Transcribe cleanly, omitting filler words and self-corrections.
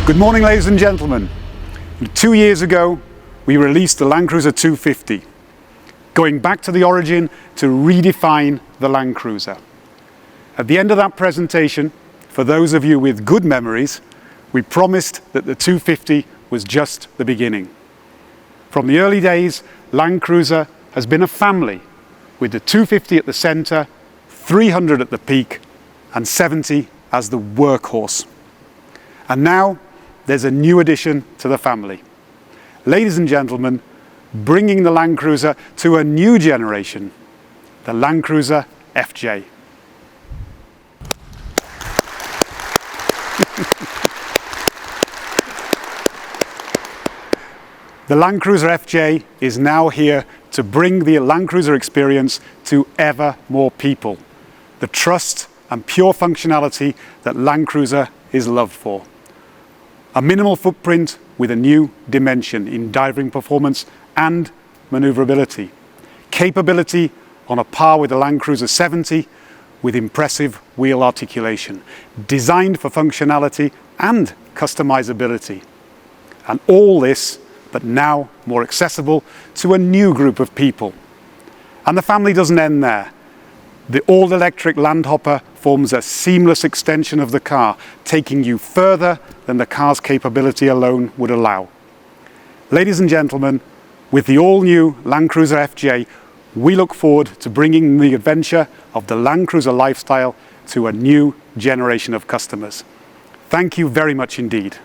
Good morning, ladies and gentlemen. 2 years ago, we released the Land Cruiser 250, going back to the origin to redefine the Land Cruiser. At the end of that presentation, for those of you with good memories, we promised that the 250 was just the beginning. From the early days, Land Cruiser has been a family, with the 250 at the center, 300 at the peak, and 70 as the workhorse. And now, there's a new addition to the family. Ladies and gentlemen, bringing the Land Cruiser to a new generation, the Land Cruiser FJ. The Land Cruiser FJ is now here to bring the Land Cruiser experience to ever more people. The trust and pure functionality that Land Cruiser is loved for. A minimal footprint with a new dimension in driving performance and maneuverability. Capability on a par with the Land Cruiser 70 with impressive wheel articulation. Designed for functionality and customizability. And all this, but now more accessible to a new group of people. And the family doesn't end there. The all-electric Landhopper forms a seamless extension of the car, taking you further than the car's capability alone would allow. Ladies and gentlemen, with the all-new Land Cruiser FJ, we look forward to bringing the adventure of the Land Cruiser lifestyle to a new generation of customers. Thank you very much indeed.